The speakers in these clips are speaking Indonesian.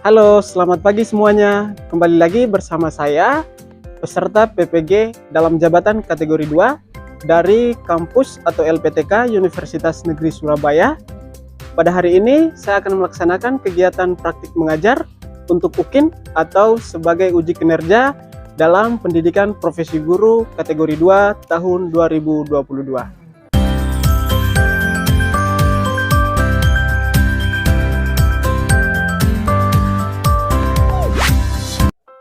Halo, selamat pagi semuanya. Kembali lagi bersama saya, peserta PPG dalam jabatan kategori 2 dari kampus atau LPTK Universitas Negeri Surabaya. Pada hari ini, saya akan melaksanakan kegiatan praktik mengajar untuk UKIN atau sebagai uji kinerja dalam pendidikan profesi guru kategori 2 tahun 2022.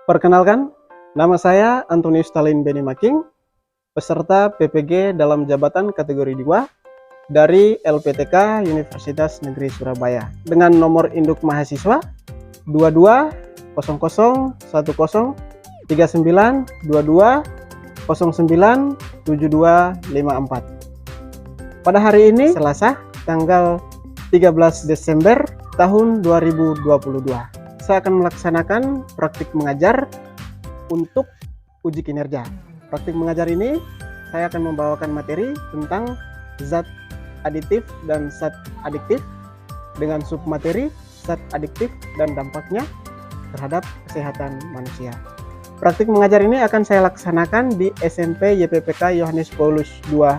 Perkenalkan, nama saya Antonius Talin Benimaking, peserta PPG dalam jabatan kategori 2 dari LPTK Universitas Negeri Surabaya dengan nomor induk mahasiswa 2200101922097254. Pada hari ini Selasa tanggal 13 Desember tahun 2022. Saya akan melaksanakan praktik mengajar untuk uji kinerja. Praktik mengajar ini saya akan membawakan materi tentang zat aditif dan zat adiktif dengan submateri zat adiktif dan dampaknya terhadap kesehatan manusia. Praktik mengajar ini akan saya laksanakan di SMP YPPK Yohanes Paulus II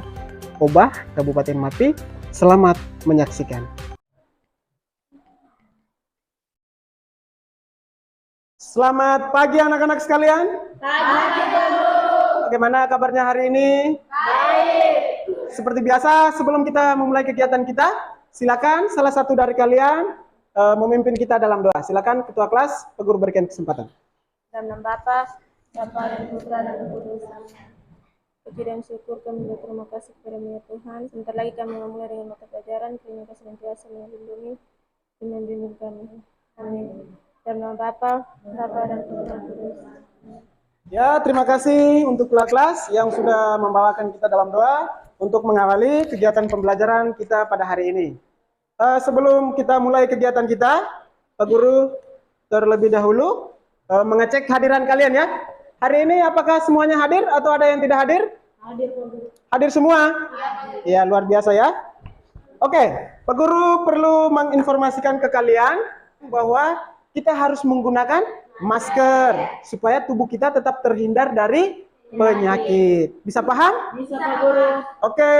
Obah, Kabupaten Mapi. Selamat menyaksikan. Selamat pagi anak-anak sekalian. Pagi, Guru. Bagaimana kabarnya hari ini? Baik. Seperti biasa, sebelum kita memulai kegiatan kita, silakan salah satu dari kalian memimpin kita dalam doa. Silakan Ketua Kelas, Pak Guru berikan kesempatan. Dalam nama Bapa, dan Putra dan Roh Kudus. Puji dan syukur kami berterima kasih kepada Tuhan. Sebentar lagi kami memulai dengan mata pelajaran. Terima kasih senantiasa melindungi dan membimbing kami. Amin. Dalam nama Bapa, dan Putra dan Kudus. Ya, terima kasih untuk kelas yang sudah membawakan kita dalam doa untuk mengawali kegiatan pembelajaran kita pada hari ini. Sebelum kita mulai kegiatan kita, Pak Guru terlebih dahulu mengecek hadiran kalian ya. Hari ini apakah semuanya hadir atau ada yang tidak hadir? Hadir, Guru. Hadir semua? Hadir. Ya, luar biasa ya. Oke, Pak Guru perlu menginformasikan ke kalian bahwa kita harus menggunakan masker supaya tubuh kita tetap terhindar dari penyakit. Bisa paham? Bisa, Pak Guru. Oke,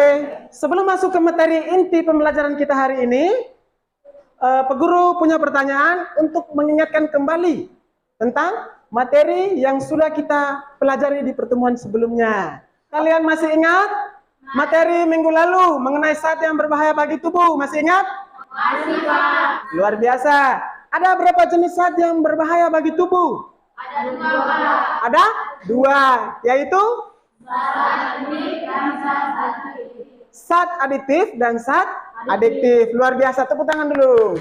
sebelum masuk ke materi inti pembelajaran kita hari ini, Pak Guru punya pertanyaan untuk mengingatkan kembali tentang materi yang sudah kita pelajari di pertemuan sebelumnya. Kalian masih ingat materi minggu lalu mengenai zat yang berbahaya bagi tubuh? Masih ingat? Masih, Pak. Luar biasa. Ada berapa jenis zat yang berbahaya bagi tubuh? Ada 2, Pak. Ada 2, yaitu zat aditif dan zat adiktif. Luar biasa, tepuk tangan dulu.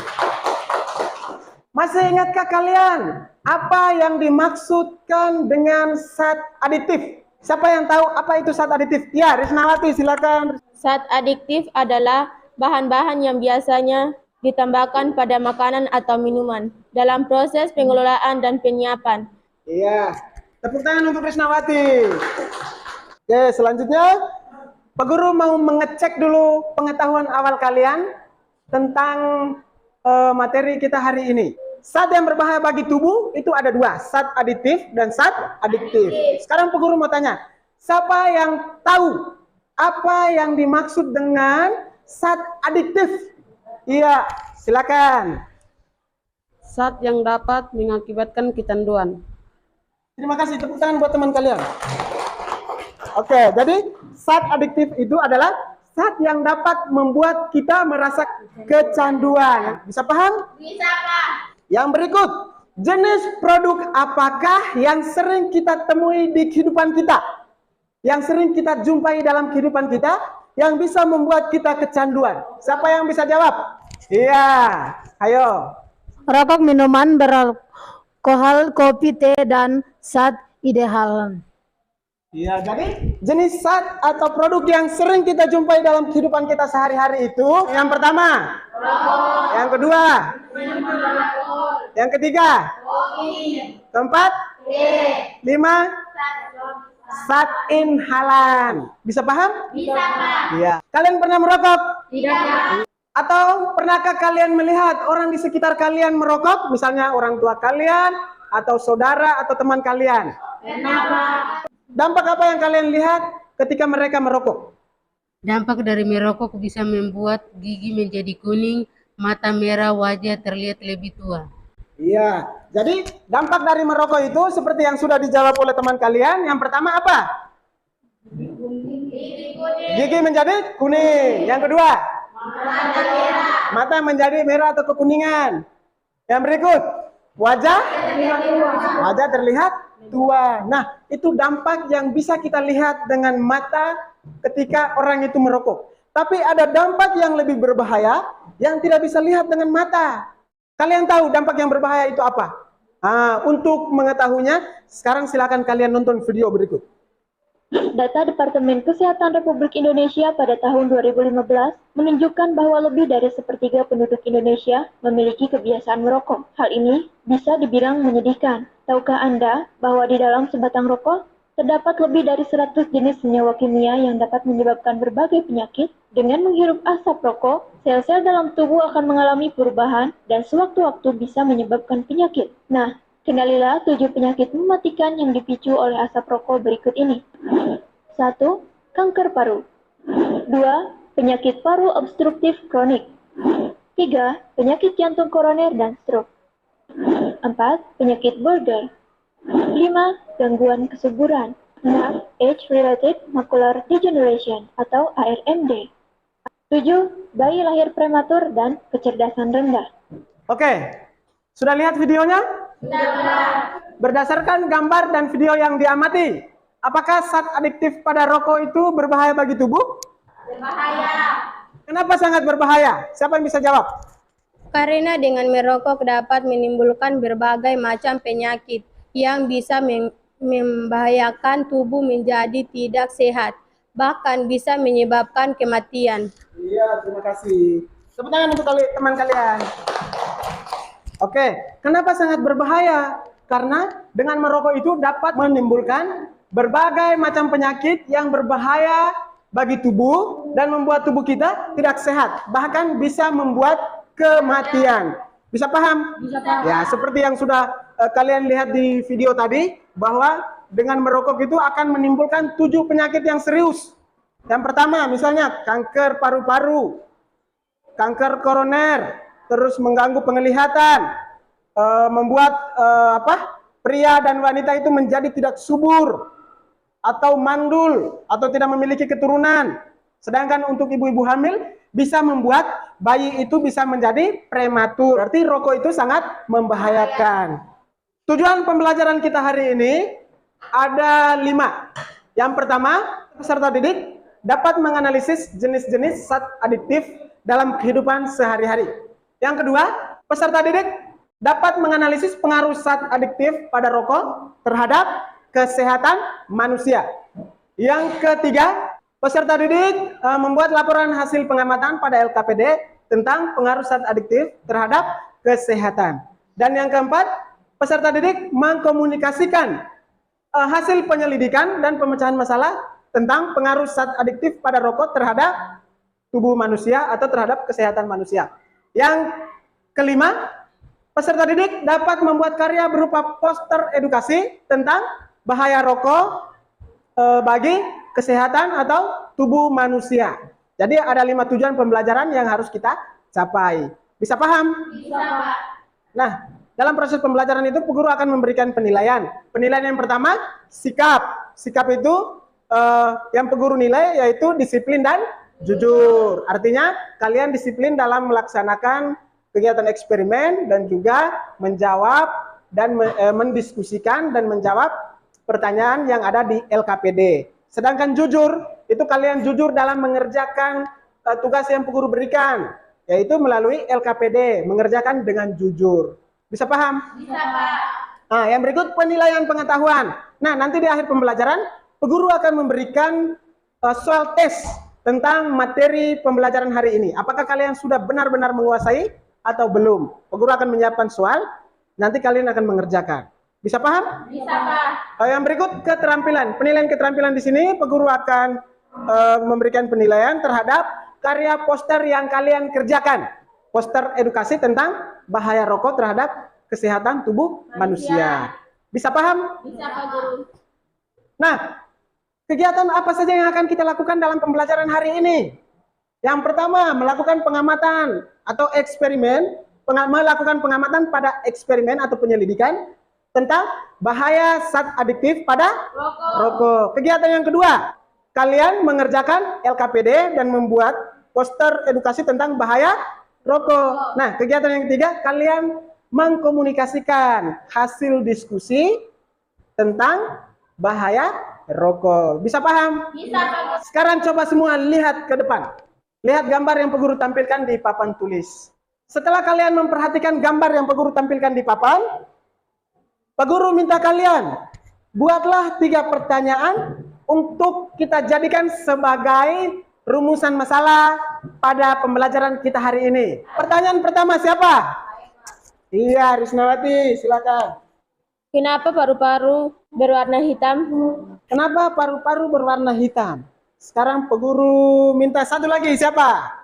Masih ingatkah kalian apa yang dimaksudkan dengan zat aditif? Siapa yang tahu apa itu zat aditif? Ya, Risnawati silakan. Zat adiktif adalah bahan-bahan yang biasanya ditambahkan pada makanan atau minuman dalam proses pengelolaan dan penyiapan. Iya, tepuk tangan untuk Risnawati. Oke, selanjutnya Pak Guru mau mengecek dulu pengetahuan awal kalian tentang materi kita hari ini. Zat yang berbahaya bagi tubuh itu ada 2, zat aditif dan zat adiktif. Sekarang Pak Guru mau tanya, siapa yang tahu apa yang dimaksud dengan zat adiktif? Iya, silakan. Zat yang dapat mengakibatkan kecanduan. Terima kasih, tepuk tangan buat teman kalian. Oke, jadi zat adiktif itu adalah zat yang dapat membuat kita merasa kecanduan. Bisa paham? Bisa, Pak. Yang berikut, jenis produk apakah yang sering kita temui di kehidupan kita? Yang sering kita jumpai dalam kehidupan kita? Yang bisa membuat kita kecanduan. Siapa yang bisa jawab? Iya, ayo. Rokok, minuman beralkohol, kopi, teh, dan zat ideal. Iya, jadi jenis zat atau produk yang sering kita jumpai dalam kehidupan kita sehari-hari itu yang pertama, rokok. Yang kedua, minuman beralkohol. Yang ketiga, kopi. Keempat, teh. 5, zat inhalan. Bisa paham? Bisa, Pak. Iya. Kalian pernah merokok? Tidak, Pak. Atau pernahkah kalian melihat orang di sekitar kalian merokok? Misalnya orang tua kalian, atau saudara, atau teman kalian. Dampak apa yang kalian lihat ketika mereka merokok? Dampak dari merokok bisa membuat gigi menjadi kuning, mata merah, wajah terlihat lebih tua. Iya, jadi dampak dari merokok itu seperti yang sudah dijawab oleh teman kalian. Yang pertama apa? Gigi menjadi kuning. Yang kedua? Mata menjadi merah atau kekuningan. Yang berikut? Wajah terlihat tua. Nah, itu dampak yang bisa kita lihat dengan mata ketika orang itu merokok. Tapi ada dampak yang lebih berbahaya yang tidak bisa lihat dengan mata. Kalian tahu dampak yang berbahaya itu apa? Untuk mengetahuinya, sekarang silakan kalian nonton video berikut. Data Departemen Kesehatan Republik Indonesia pada tahun 2015 menunjukkan bahwa lebih dari sepertiga penduduk Indonesia memiliki kebiasaan merokok. Hal ini bisa dibilang menyedihkan. Tahukah Anda bahwa di dalam sebatang rokok terdapat lebih dari 100 jenis senyawa kimia yang dapat menyebabkan berbagai penyakit? Dengan menghirup asap rokok, sel-sel dalam tubuh akan mengalami perubahan dan sewaktu-waktu bisa menyebabkan penyakit. Nah, kenalilah 7 penyakit mematikan yang dipicu oleh asap rokok berikut ini. 1. Kanker paru. 2. Penyakit paru obstruktif kronik. 3. Penyakit jantung koroner dan stroke. 4. Penyakit Buerger. 5. Gangguan kesuburan. 6. Age-related macular degeneration atau ARMD. 7. Bayi lahir prematur dan kecerdasan rendah. Oke, sudah lihat videonya? Berdasarkan gambar dan video yang diamati, apakah zat adiktif pada rokok itu berbahaya bagi tubuh? Berbahaya. Kenapa sangat berbahaya? Siapa yang bisa jawab? Karena dengan merokok dapat menimbulkan berbagai macam penyakit yang bisa membahayakan tubuh menjadi tidak sehat, bahkan bisa menyebabkan kematian. Iya, terima kasih. Tepuk tangan untuk teman kalian. Oke, kenapa sangat berbahaya? Karena dengan merokok itu dapat menimbulkan berbagai macam penyakit yang berbahaya bagi tubuh dan membuat tubuh kita tidak sehat, bahkan bisa membuat kematian. Bisa paham? Bisa paham. Ya, seperti yang sudah kalian lihat di video tadi, bahwa dengan merokok itu akan menimbulkan 7 penyakit yang serius. Yang pertama, misalnya kanker paru-paru, kanker koroner, terus mengganggu penglihatan, membuat pria dan wanita itu menjadi tidak subur, atau mandul, atau tidak memiliki keturunan. Sedangkan untuk ibu-ibu hamil, bisa membuat bayi itu bisa menjadi prematur. Berarti rokok itu sangat membahayakan. Tujuan pembelajaran kita hari ini ada 5. Yang pertama, peserta didik dapat menganalisis jenis-jenis zat adiktif dalam kehidupan sehari-hari. Yang kedua, peserta didik dapat menganalisis pengaruh zat adiktif pada rokok terhadap kesehatan manusia. Yang ketiga, peserta didik membuat laporan hasil pengamatan pada LKPD tentang pengaruh zat adiktif terhadap kesehatan. Dan yang keempat, peserta didik mengkomunikasikan hasil penyelidikan dan pemecahan masalah tentang pengaruh zat adiktif pada rokok terhadap tubuh manusia atau terhadap kesehatan manusia. Yang kelima, peserta didik dapat membuat karya berupa poster edukasi tentang bahaya rokok bagi kesehatan atau tubuh manusia. Jadi ada 5 tujuan pembelajaran yang harus kita capai. Bisa paham? Bisa, Pak. Nah, dalam proses pembelajaran itu guru akan memberikan penilaian. Penilaian yang pertama, sikap. Sikap itu yang guru nilai yaitu disiplin dan jujur. Artinya kalian disiplin dalam melaksanakan kegiatan eksperimen dan juga menjawab dan mendiskusikan dan menjawab pertanyaan yang ada di LKPD. Sedangkan jujur, itu kalian jujur dalam mengerjakan tugas yang guru berikan, yaitu melalui LKPD, mengerjakan dengan jujur. Bisa paham? Bisa, Pak. Nah, yang berikut penilaian pengetahuan. Nah, nanti di akhir pembelajaran, guru akan memberikan soal tes tentang materi pembelajaran hari ini. Apakah kalian sudah benar-benar menguasai atau belum? Guru akan menyiapkan soal, nanti kalian akan mengerjakan. Bisa paham? Bisa, Pak. Yang berikut keterampilan. Penilaian keterampilan di sini, guru akan memberikan penilaian terhadap karya poster yang kalian kerjakan? Poster edukasi tentang bahaya rokok terhadap kesehatan tubuh manusia. Bisa paham? Bisa, Pak Guru. Nah, kegiatan apa saja yang akan kita lakukan dalam pembelajaran hari ini? Yang pertama, melakukan pengamatan atau eksperimen, melakukan pengamatan pada eksperimen atau penyelidikan tentang bahaya zat adiktif pada rokok. Kegiatan yang kedua, kalian mengerjakan LKPD dan membuat poster edukasi tentang bahaya rokok. Nah, kegiatan yang ketiga, kalian mengkomunikasikan hasil diskusi tentang bahaya rokok. Bisa paham? Bisa, Pak Guru. Sekarang coba semua lihat ke depan. Lihat gambar yang Pak Guru tampilkan di papan tulis. Setelah kalian memperhatikan gambar yang Pak Guru tampilkan di papan, Pak Guru minta kalian buatlah 3 pertanyaan untuk kita jadikan sebagai rumusan masalah pada pembelajaran kita hari ini. Pertanyaan pertama siapa? Iya, Risnawati, silakan. Kenapa paru-paru berwarna hitam? Kenapa paru-paru berwarna hitam? Sekarang Pak Guru minta satu lagi, siapa?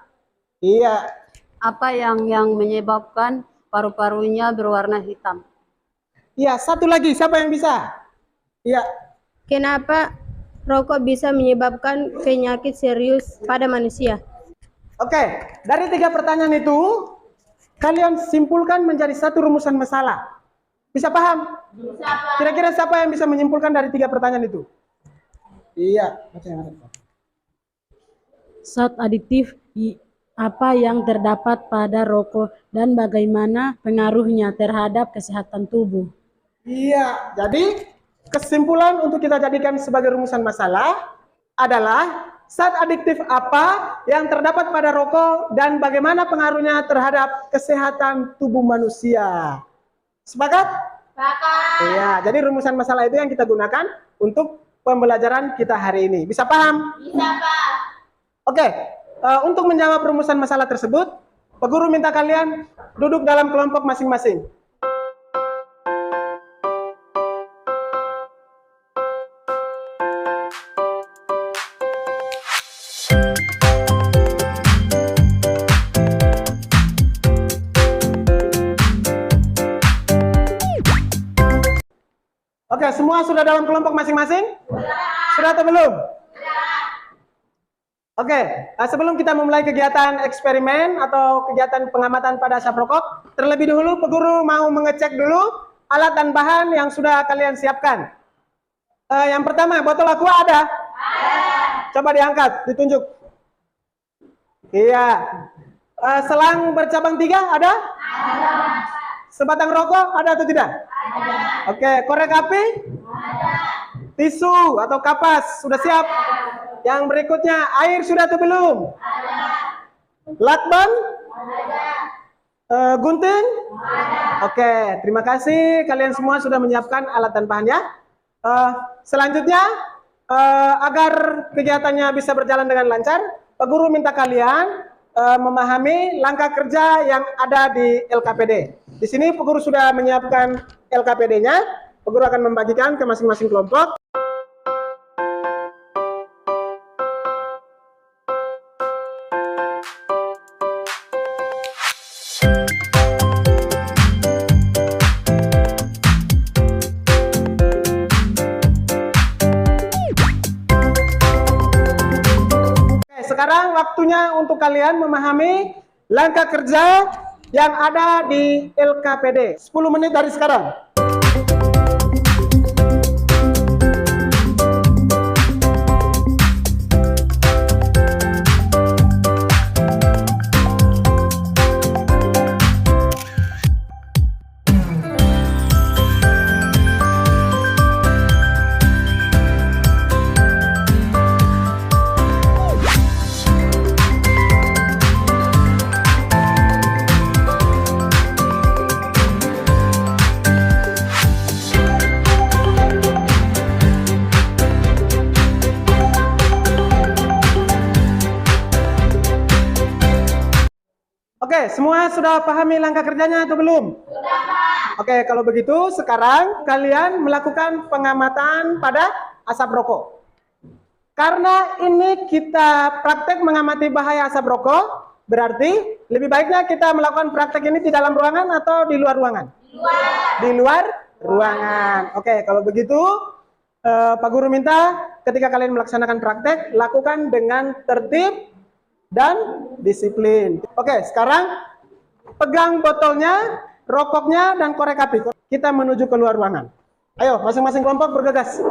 Iya, Apa yang menyebabkan paru-parunya berwarna hitam? iya, satu lagi, siapa yang bisa? Iya, Kenapa rokok bisa menyebabkan penyakit serius pada manusia? oke. Dari 3 pertanyaan itu, kalian simpulkan menjadi satu rumusan masalah. Bisa paham? Bisa, Pak. Kira-kira siapa yang bisa menyimpulkan dari 3 pertanyaan itu? Iya, baca yang ada. Zat adiktif apa yang terdapat pada rokok dan bagaimana pengaruhnya terhadap kesehatan tubuh? Iya, jadi kesimpulan untuk kita jadikan sebagai rumusan masalah adalah zat adiktif apa yang terdapat pada rokok dan bagaimana pengaruhnya terhadap kesehatan tubuh manusia. Sepakat? Sepakat. Iya, jadi rumusan masalah itu yang kita gunakan untuk pembelajaran kita hari ini. Bisa paham? Bisa, Pak. Oke, untuk menjawab rumusan masalah tersebut, Pak Guru minta kalian duduk dalam kelompok masing-masing. Oke, semua sudah dalam kelompok masing-masing? Sudah atau belum? Oke, sebelum kita memulai kegiatan eksperimen atau kegiatan pengamatan pada asap rokok, terlebih dahulu Pak Guru mau mengecek dulu alat dan bahan yang sudah kalian siapkan. Yang pertama, botol aqua ada? Coba diangkat, ditunjuk. Iya. Selang bercabang 3 ada? Sebatang rokok ada atau tidak? Oke, korek api? Tisu atau kapas sudah siap? Yang berikutnya, air sudah atau belum? Lakban? Gunting? Oke, terima kasih. Kalian semua sudah menyiapkan alat dan bahannya. Selanjutnya, agar kegiatannya bisa berjalan dengan lancar, Pak Guru minta kalian memahami langkah kerja yang ada di LKPD. Di sini Pak Guru sudah menyiapkan LKPD-nya. Pak Guru akan membagikan ke masing-masing kelompok. Sekarang waktunya untuk kalian memahami langkah kerja yang ada di LKPD. 10 menit dari sekarang. Oke, semua sudah pahami langkah kerjanya atau belum? Sudah, Pak. Oke, kalau begitu sekarang kalian melakukan pengamatan pada asap rokok. Karena ini kita praktek mengamati bahaya asap rokok, berarti lebih baiknya kita melakukan praktek ini di dalam ruangan atau di luar ruangan? Di luar ruangan. Oke, kalau begitu Pak Guru minta ketika kalian melaksanakan praktek, lakukan dengan tertib dan disiplin. Oke, sekarang pegang botolnya, rokoknya, dan korek api. Kita menuju ke luar ruangan. Ayo, masing-masing kelompok bergegas.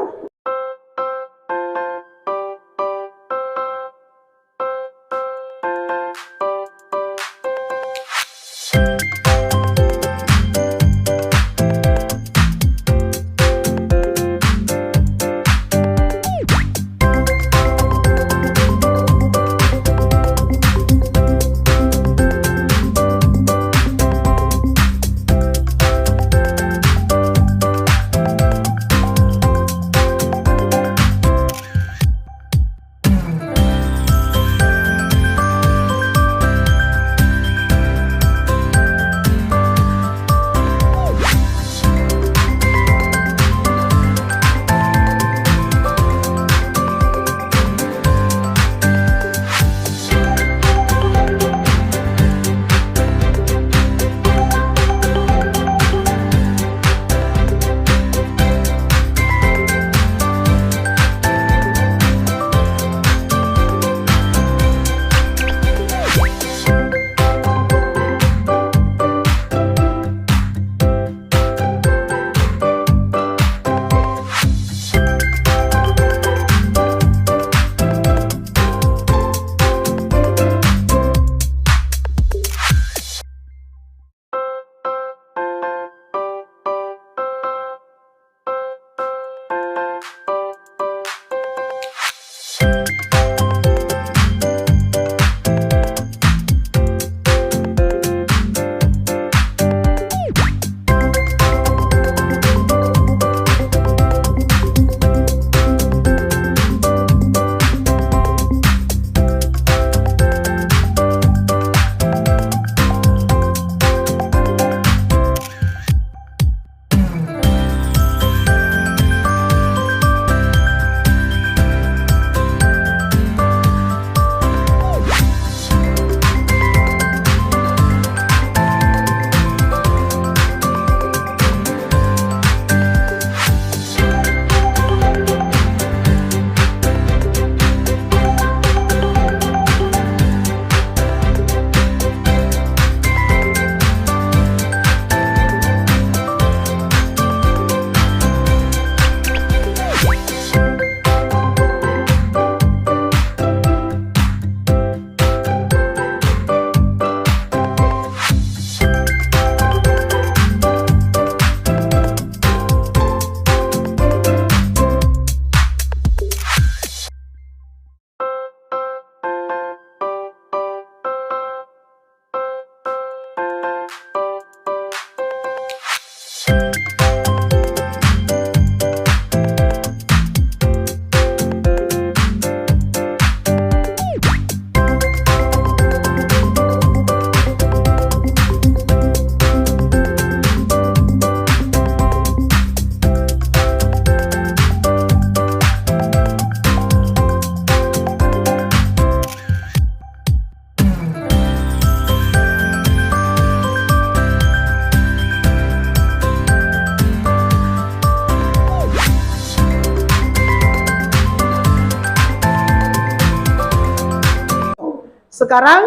Sekarang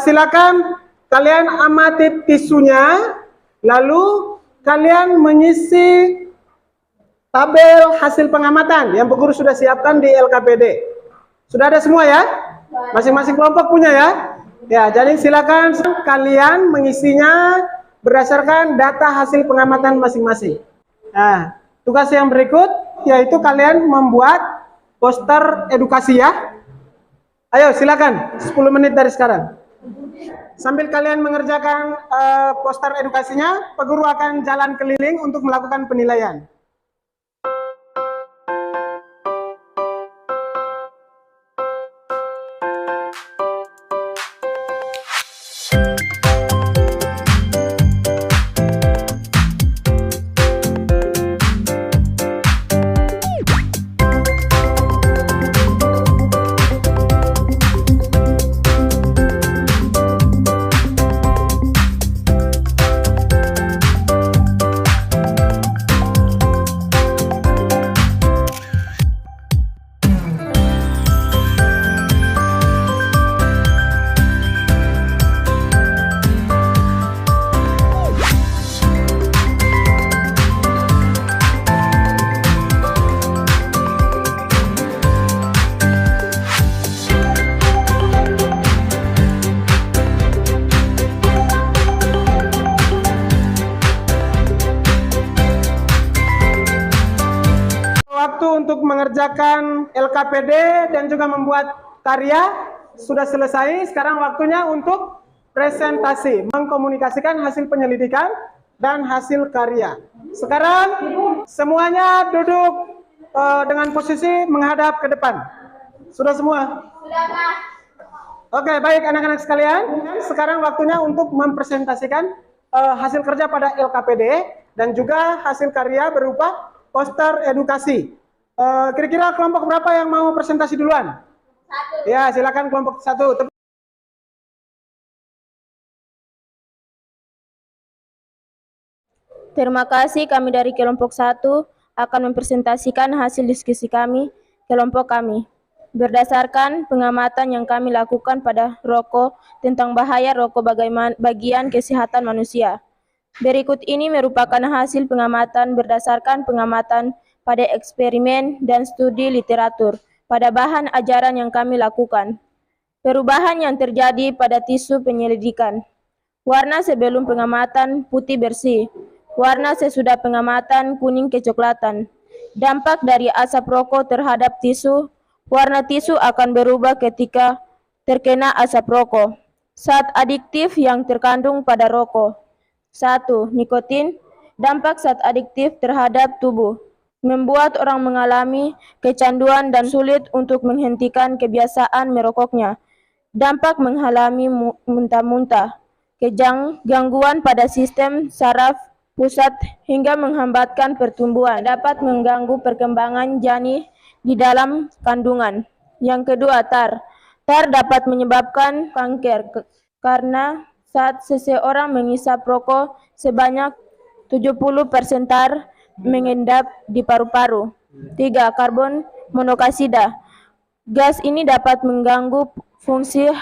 silakan kalian amati tisunya, lalu kalian mengisi tabel hasil pengamatan yang Bu Guru sudah siapkan di LKPD. Sudah ada semua ya? Masing-masing kelompok punya ya? Ya, jadi silakan kalian mengisinya berdasarkan data hasil pengamatan masing-masing. Nah, tugas yang berikut yaitu kalian membuat poster edukasi ya. Ayo silakan, 10 menit dari sekarang. Sambil kalian mengerjakan poster edukasinya, Pak Guru akan jalan keliling untuk melakukan penilaian. waktu untuk mengerjakan LKPD dan juga membuat karya sudah selesai. Sekarang waktunya untuk presentasi, mengkomunikasikan hasil penyelidikan dan hasil karya. Sekarang semuanya duduk dengan posisi menghadap ke depan. Sudah semua? Sudah, Pak. Oke, baik anak-anak sekalian. Sekarang waktunya untuk mempresentasikan hasil kerja pada LKPD dan juga hasil karya berupa poster edukasi. Kira-kira kelompok berapa yang mau presentasi duluan? Satu. Ya, silakan kelompok satu. Terima kasih, kami dari kelompok 1 akan mempresentasikan hasil diskusi kami, kelompok kami. Berdasarkan pengamatan yang kami lakukan pada rokok tentang bahaya rokok bagian kesehatan manusia. Berikut ini merupakan hasil pengamatan berdasarkan pengamatan pada eksperimen dan studi literatur pada bahan ajaran yang kami lakukan. Perubahan yang terjadi pada tisu penyelidikan. Warna sebelum pengamatan putih bersih. Warna sesudah pengamatan kuning kecoklatan. Dampak dari asap rokok terhadap tisu. Warna tisu akan berubah ketika terkena asap rokok. Zat adiktif yang terkandung pada rokok. 1. Nikotin. Dampak zat adiktif terhadap tubuh. Membuat orang mengalami kecanduan dan sulit untuk menghentikan kebiasaan merokoknya. Dampak menghalangi muntah-muntah. Gangguan pada sistem saraf pusat hingga menghambatkan pertumbuhan. Dapat mengganggu perkembangan janin di dalam kandungan. Yang kedua, tar. Tar dapat menyebabkan kanker karena saat seseorang menghisap rokok sebanyak 70% tar mengendap di paru-paru. 3. Karbon monoksida. Gas ini dapat mengganggu fungsi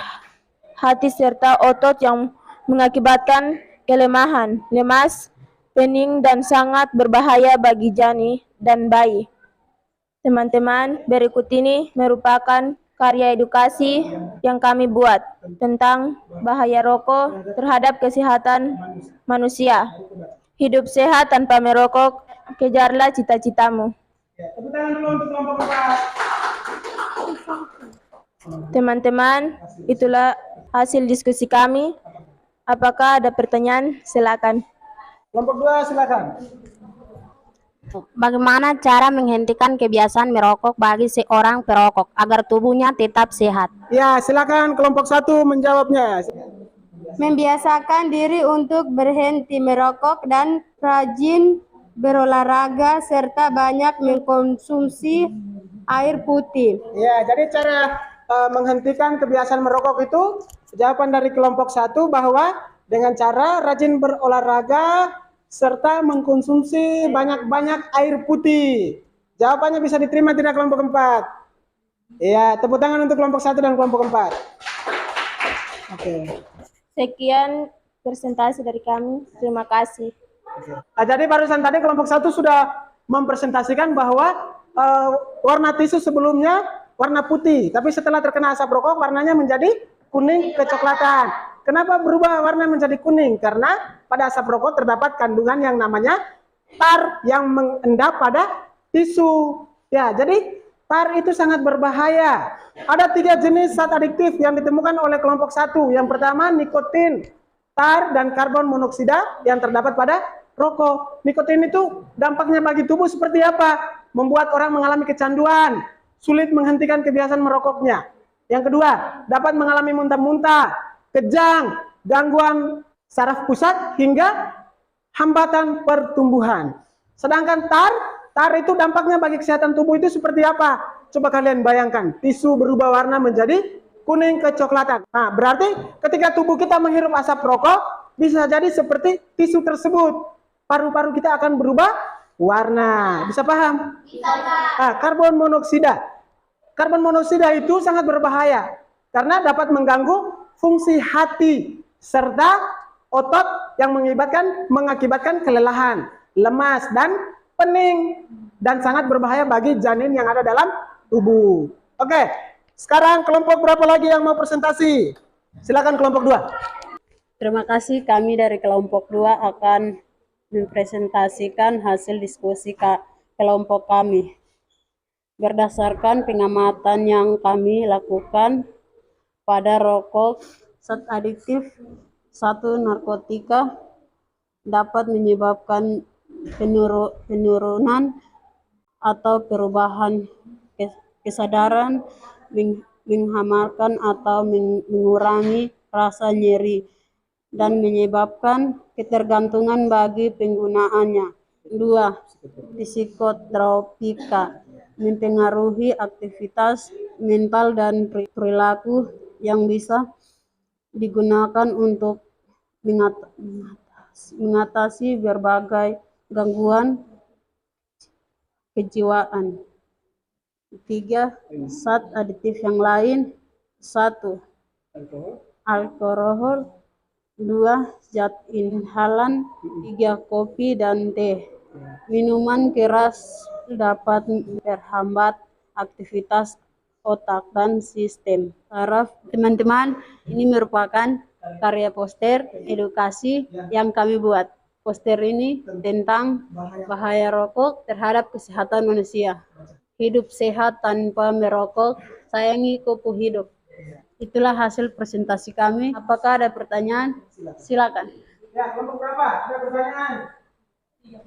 hati serta otot yang mengakibatkan kelemahan, lemas, pening, dan sangat berbahaya bagi janin dan bayi. Teman-teman, berikut ini merupakan karya edukasi yang kami buat tentang bahaya rokok terhadap kesehatan manusia. Hidup sehat tanpa merokok, kejarlah cita-citamu. Tepuk tangan dulu untuk kelompok 4. Teman-teman, itulah hasil diskusi kami. Apakah ada pertanyaan? Silakan. Kelompok 2, silakan. Bagaimana cara menghentikan kebiasaan merokok bagi seorang perokok agar tubuhnya tetap sehat? Ya, silakan kelompok 1 menjawabnya. Membiasakan diri untuk berhenti merokok dan rajin berolahraga serta banyak mengkonsumsi air putih. Ya, jadi cara menghentikan kebiasaan merokok itu jawaban dari kelompok 1 bahwa dengan cara rajin berolahraga serta mengkonsumsi banyak-banyak air putih. Jawabannya bisa diterima tidak kelompok 4? Ya, tepuk tangan untuk kelompok 1 dan kelompok 4. Oke. Sekian presentasi dari kami. Terima kasih. Nah, jadi barusan tadi kelompok 1 sudah mempresentasikan bahwa warna tisu sebelumnya warna putih, tapi setelah terkena asap rokok warnanya menjadi kuning kecoklatan. Kenapa berubah warna menjadi kuning? Karena pada asap rokok terdapat kandungan yang namanya tar yang mengendap pada tisu. Ya, jadi tar itu sangat berbahaya. Ada 3 jenis zat adiktif yang ditemukan oleh kelompok 1. Yang pertama nikotin, tar, dan karbon monoksida yang terdapat pada rokok. Nikotin itu dampaknya bagi tubuh seperti apa? Membuat orang mengalami kecanduan, sulit menghentikan kebiasaan merokoknya. Yang kedua, dapat mengalami muntah-muntah, kejang, gangguan saraf pusat, hingga hambatan pertumbuhan. Sedangkan tar itu dampaknya bagi kesehatan tubuh itu seperti apa? Coba kalian bayangkan, tisu berubah warna menjadi kuning kecoklatan. Nah, berarti ketika tubuh kita menghirup asap rokok, bisa jadi seperti tisu tersebut. Paru-paru kita akan berubah warna. Bisa paham? Bisa. Nah, karbon monoksida. Karbon monoksida itu sangat berbahaya karena dapat mengganggu fungsi hati serta otot yang mengakibatkan kelelahan, lemas, dan pening, dan sangat berbahaya bagi janin yang ada dalam tubuh. Oke, sekarang kelompok berapa lagi yang mau presentasi? Silakan kelompok 2. Terima kasih, kami dari kelompok 2 akan mempresentasikan hasil diskusi kelompok kami. Berdasarkan pengamatan yang kami lakukan pada rokok, zat adiktif, satu narkotika, dapat menyebabkan penurunan atau perubahan kesadaran, menghamalkan atau mengurangi rasa nyeri, dan menyebabkan ketergantungan bagi penggunaannya. 2. Psikotropika, mempengaruhi aktivitas mental dan perilaku yang bisa digunakan untuk mengatasi berbagai gangguan kejiwaan. 3. Zat aditif yang lain. 1. Alkohol. 2. Zat inhalan. 3. Kopi dan teh. Minuman keras dapat memperhambat aktivitas otak dan sistem saraf. Teman-teman, ini merupakan karya poster edukasi yang kami buat. Poster ini tentang bahaya rokok terhadap kesehatan manusia. Hidup sehat tanpa merokok, sayangi kupu hidup. Itulah hasil presentasi kami. Apakah ada pertanyaan? Silakan. Ya, kelompok berapa? Ada pertanyaan?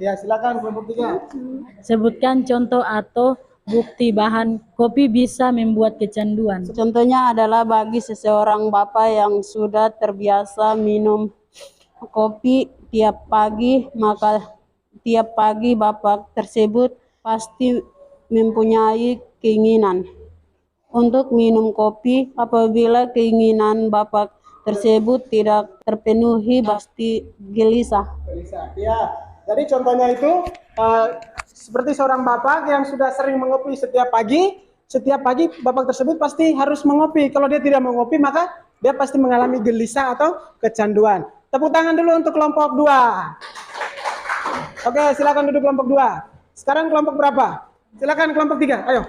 Ya, silakan kelompok 3. Sebutkan contoh atau bukti bahan kopi bisa membuat kecanduan. Contohnya adalah bagi seseorang bapak yang sudah terbiasa minum kopi tiap pagi, maka tiap pagi bapak tersebut pasti mempunyai keinginan untuk minum kopi. Apabila keinginan bapak tersebut tidak terpenuhi, pasti gelisah. Ya, jadi contohnya itu seperti seorang bapak yang sudah sering mengopi setiap pagi bapak tersebut pasti harus mengopi. Kalau dia tidak mengopi, maka dia pasti mengalami gelisah atau kecanduan. Tepuk tangan dulu untuk kelompok 2. Oke, silakan duduk kelompok 2. Sekarang kelompok berapa? Silakan kelompok 3, ayo.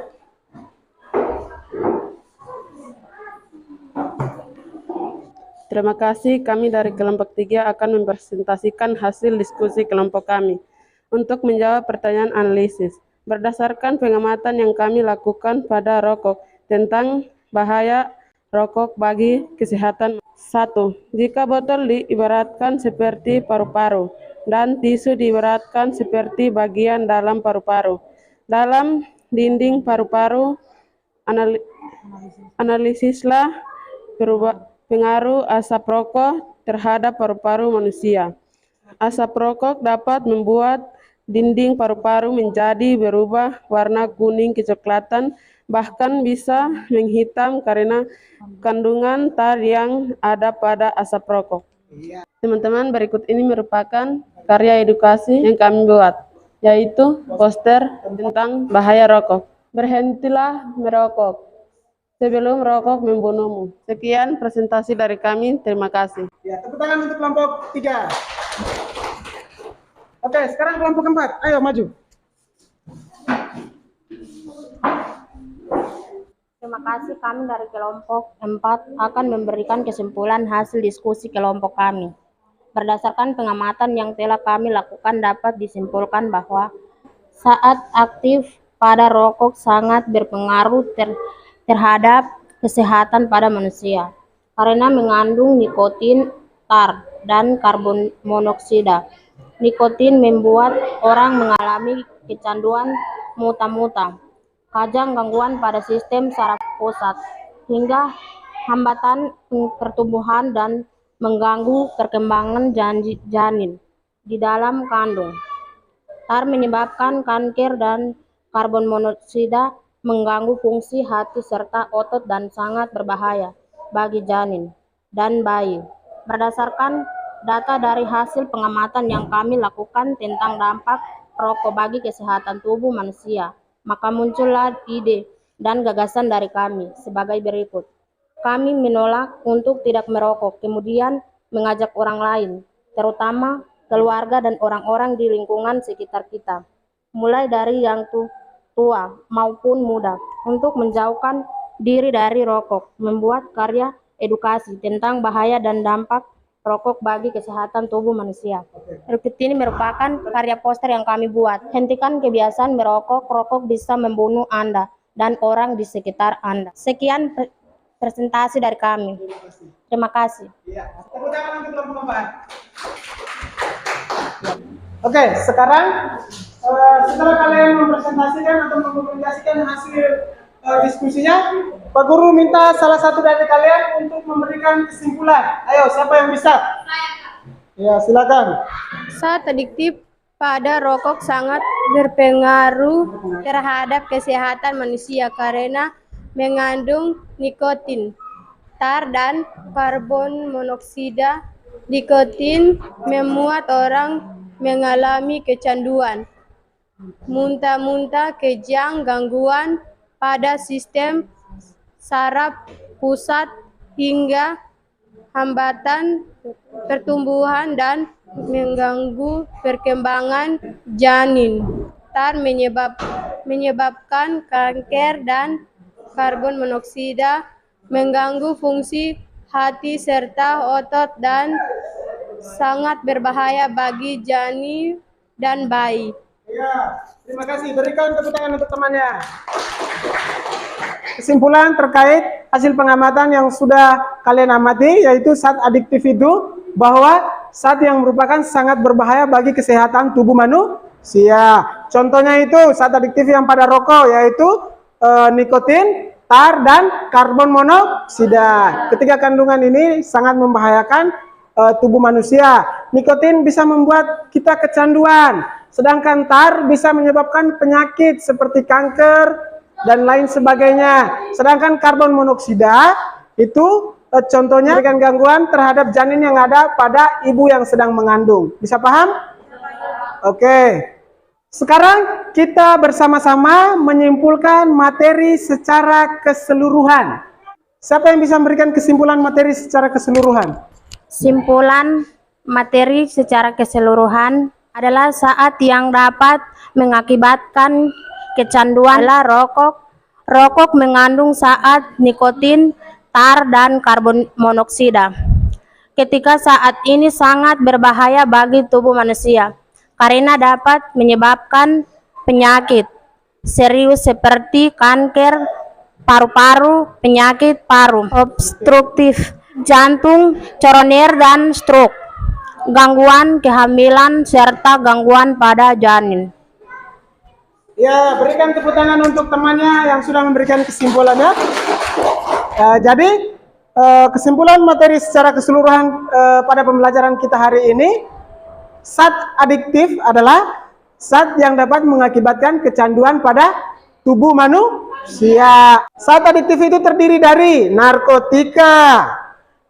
Terima kasih, kami dari kelompok 3 akan mempresentasikan hasil diskusi kelompok kami. Untuk menjawab pertanyaan analisis, berdasarkan pengamatan yang kami lakukan pada rokok tentang bahaya rokok bagi kesehatan. 1. Jika botol diibaratkan seperti paru-paru dan tisu diibaratkan seperti bagian dalam paru-paru. Dalam dinding paru-paru, analisislah pengaruh asap rokok terhadap paru-paru manusia. Asap rokok dapat membuat dinding paru-paru menjadi berubah warna kuning kecoklatan, bahkan bisa menghitam karena kandungan tar yang ada pada asap rokok. Teman-teman, berikut ini merupakan karya edukasi yang kami buat, yaitu poster tentang bahaya rokok. Berhentilah merokok sebelum rokok membunuhmu. Sekian presentasi dari kami, terima kasih. Ya, tepuk tangan untuk kelompok 3. Oke, sekarang kelompok 4, ayo maju. Terima kasih, kami dari kelompok 4 akan memberikan kesimpulan hasil diskusi kelompok kami. Berdasarkan pengamatan yang telah kami lakukan dapat disimpulkan bahwa saat aktif pada rokok sangat berpengaruh terhadap kesehatan pada manusia karena mengandung nikotin, tar, dan karbon monoksida. Nikotin membuat orang mengalami kecanduan muta-muta, kajang gangguan pada sistem saraf pusat, hingga hambatan pertumbuhan dan mengganggu perkembangan janin di dalam kandung. Tar menyebabkan kanker dan karbon monoksida mengganggu fungsi hati serta otot dan sangat berbahaya bagi janin dan bayi. Berdasarkan data dari hasil pengamatan yang kami lakukan tentang dampak rokok bagi kesehatan tubuh manusia, maka muncullah ide dan gagasan dari kami sebagai berikut. Kami menolak untuk tidak merokok, kemudian mengajak orang lain, terutama keluarga dan orang-orang di lingkungan sekitar kita, mulai dari yang tua maupun muda, untuk menjauhkan diri dari rokok, membuat karya edukasi tentang bahaya dan dampak rokok bagi kesehatan tubuh manusia. Rukit ini merupakan karya poster yang kami buat. Hentikan kebiasaan merokok, rokok bisa membunuh Anda dan orang di sekitar Anda. Sekian presentasi dari kami. Terima kasih. Tepuk tangan untuk teman-teman. Oke, sekarang setelah kalian mempresentasikan atau mempublikasikan hasil diskusinya, Pak Guru minta salah satu dari kalian untuk memberikan kesimpulan. Ayo, siapa yang bisa? Ya, silakan. Zat adiktif pada rokok sangat berpengaruh terhadap kesehatan manusia karena mengandung nikotin, tar, dan karbon monoksida. Nikotin membuat orang mengalami kecanduan, muntah-muntah, kejang, gangguan pada sistem saraf pusat, hingga hambatan pertumbuhan dan mengganggu perkembangan janin. Tar menyebabkan kanker dan karbon monoksida mengganggu fungsi hati serta otot dan sangat berbahaya bagi janin dan bayi. Ya, terima kasih. Berikan tepuk tangan untuk temannya. Kesimpulan terkait hasil pengamatan yang sudah kalian amati, yaitu zat adiktif itu bahwa zat yang merupakan sangat berbahaya bagi kesehatan tubuh manusia. Contohnya itu zat adiktif yang pada rokok, yaitu nikotin, tar, dan karbon monoksida. Ketiga kandungan ini sangat membahayakan tubuh manusia. Nikotin bisa membuat kita kecanduan, sedangkan tar bisa menyebabkan penyakit seperti kanker dan lain sebagainya. Sedangkan karbon monoksida itu contohnya memberikan gangguan terhadap janin yang ada pada ibu yang sedang mengandung. Bisa paham? Oke. Sekarang kita bersama-sama menyimpulkan materi secara keseluruhan. Siapa yang bisa memberikan kesimpulan materi secara keseluruhan? Simpulan materi secara keseluruhan adalah saat yang dapat mengakibatkan kecanduan adalah rokok. Rokok mengandung saat nikotin, tar, dan karbon monoksida. Ketika saat ini sangat berbahaya bagi tubuh manusia karena dapat menyebabkan penyakit serius seperti kanker paru-paru, penyakit paru obstruktif, jantung, koroner, dan stroke, gangguan kehamilan, serta gangguan pada janin. Ya, berikan tepuk tangan untuk temannya yang sudah memberikan kesimpulannya. Jadi, kesimpulan materi secara keseluruhan pada pembelajaran kita hari ini, zat adiktif adalah zat yang dapat mengakibatkan kecanduan pada tubuh manusia. Zat adiktif itu terdiri dari narkotika,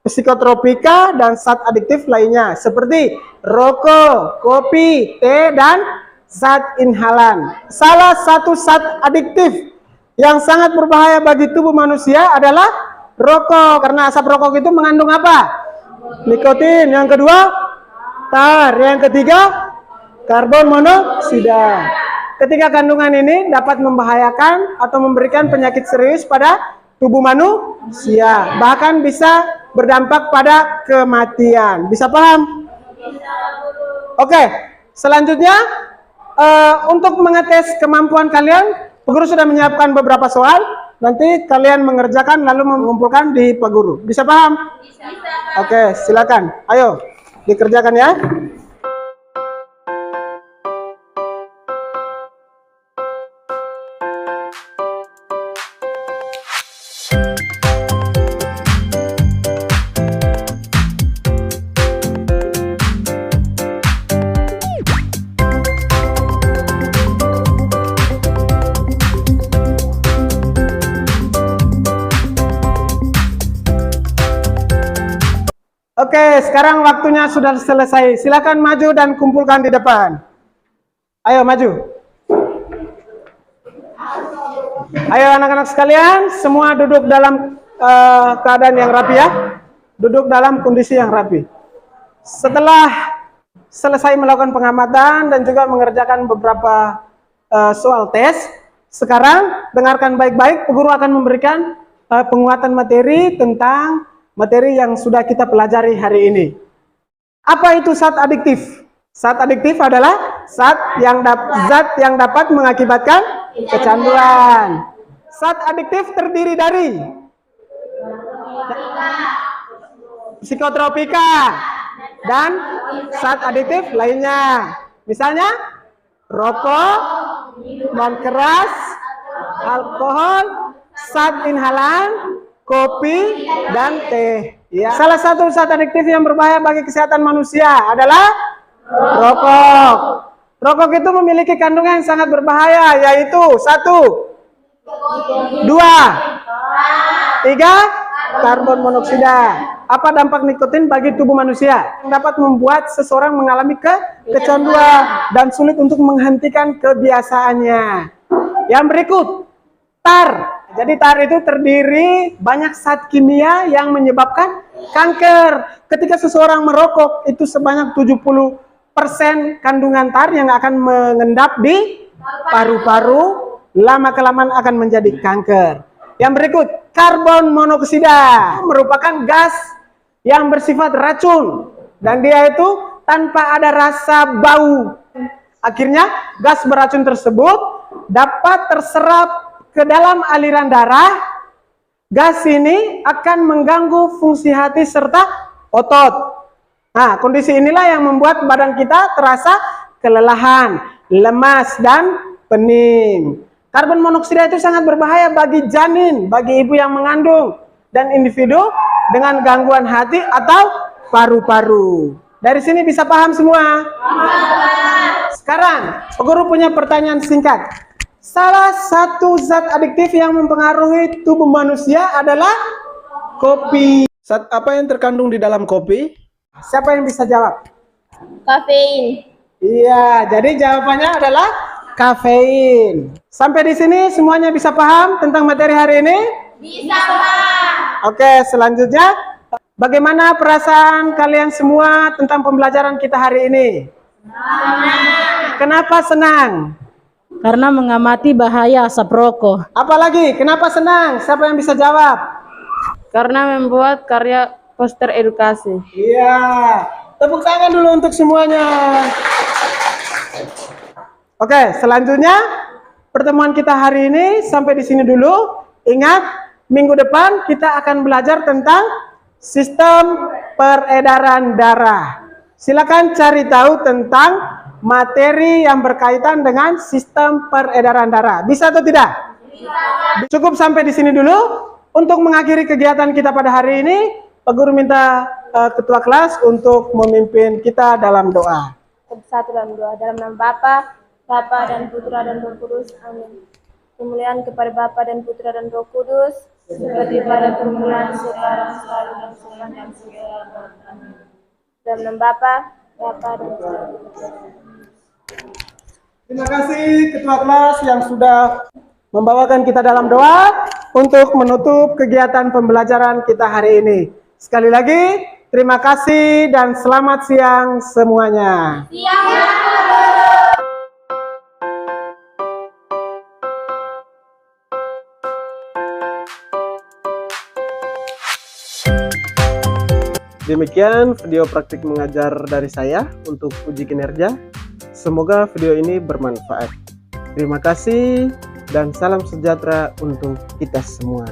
psikotropika, dan zat adiktif lainnya seperti rokok, kopi, teh, dan zat inhalan. Salah satu zat adiktif yang sangat berbahaya bagi tubuh manusia adalah rokok, karena asap rokok itu mengandung apa? Nikotin. Yang kedua, tar. Yang ketiga, karbon monoksida. Ketiga kandungan ini dapat membahayakan atau memberikan penyakit serius pada tubuh manusia, bahkan bisa berdampak pada kematian. Bisa paham? Oke, selanjutnya untuk mengetes kemampuan kalian, Pak Guru sudah menyiapkan beberapa soal. Nanti kalian mengerjakan lalu mengumpulkan di Pak Guru. Bisa paham? Bisa. Oke, silakan. Ayo, dikerjakan ya. Oke, sekarang waktunya sudah selesai. Silakan maju dan kumpulkan di depan. Ayo maju. Ayo anak-anak sekalian, semua duduk dalam keadaan yang rapi ya. Duduk dalam kondisi yang rapi. Setelah selesai melakukan pengamatan dan juga mengerjakan beberapa soal tes, sekarang dengarkan baik-baik. Guru akan memberikan penguatan materi tentang materi yang sudah kita pelajari hari ini. Apa itu zat adiktif? Zat adiktif adalah zat yang dapat mengakibatkan kecanduan. Zat adiktif terdiri dari psikotropika dan zat adiktif lainnya. Misalnya rokok, minuman keras, alkohol, zat inhalan, kopi, dan teh. Ya. Salah satu zat adiktif yang berbahaya bagi kesehatan manusia adalah rokok. Rokok itu memiliki kandungan yang sangat berbahaya, yaitu 1, 2, 3, karbon monoksida. Apa dampak nikotin bagi tubuh manusia? Dapat membuat seseorang mengalami kecanduan dan sulit untuk menghentikan kebiasaannya. Yang berikut, tar. Jadi tar itu terdiri banyak zat kimia yang menyebabkan kanker. Ketika seseorang merokok, itu sebanyak 70% kandungan tar yang akan mengendap di paru-paru, lama-kelamaan akan menjadi kanker. Yang berikut, karbon monoksida merupakan gas yang bersifat racun dan dia itu tanpa ada rasa bau. Akhirnya gas beracun tersebut dapat terserap ke dalam aliran darah. Gas ini akan mengganggu fungsi hati serta otot. Nah, kondisi inilah yang membuat badan kita terasa kelelahan, lemas, dan pening. Karbon monoksida itu sangat berbahaya bagi janin, bagi ibu yang mengandung, dan individu dengan gangguan hati atau paru-paru. Dari sini bisa paham semua? Sekarang, guru punya pertanyaan singkat. Salah satu zat adiktif yang mempengaruhi tubuh manusia adalah kopi. Zat apa yang terkandung di dalam kopi? Siapa yang bisa jawab? Kafein. Iya, jadi jawabannya adalah kafein. Sampai di sini semuanya bisa paham tentang materi hari ini? Bisa, Pak. Oke, selanjutnya bagaimana perasaan kalian semua tentang pembelajaran kita hari ini? Senang. Kenapa senang? Karena mengamati bahaya asap rokok. Apalagi, kenapa senang? Siapa yang bisa jawab? Karena membuat karya poster edukasi. Iya, tepuk tangan dulu untuk semuanya. Oke, selanjutnya pertemuan kita hari ini sampai di sini dulu. Ingat, minggu depan kita akan belajar tentang sistem peredaran darah. Silakan cari tahu tentang materi yang berkaitan dengan sistem peredaran darah. Bisa atau tidak? Bisa. Cukup sampai di sini dulu. Untuk mengakhiri kegiatan kita pada hari ini, Pak Guru minta ketua kelas untuk memimpin kita dalam doa. Satu dalam doa. Dalam nama Bapa, dan Putra dan Roh Kudus. Amin. Kemuliaan kepada Bapa dan Putra dan Roh Kudus, seperti pada permulaan, sekarang, selalu, dan sekarang, dan segala. Amin. Dalam nama Bapa, dan Putra. Terima kasih ketua kelas yang sudah membawakan kita dalam doa untuk menutup kegiatan pembelajaran kita hari ini. Sekali lagi, terima kasih dan selamat siang semuanya. Demikian video praktik mengajar dari saya untuk uji kinerja. Semoga video ini bermanfaat. Terima kasih dan salam sejahtera untuk kita semua.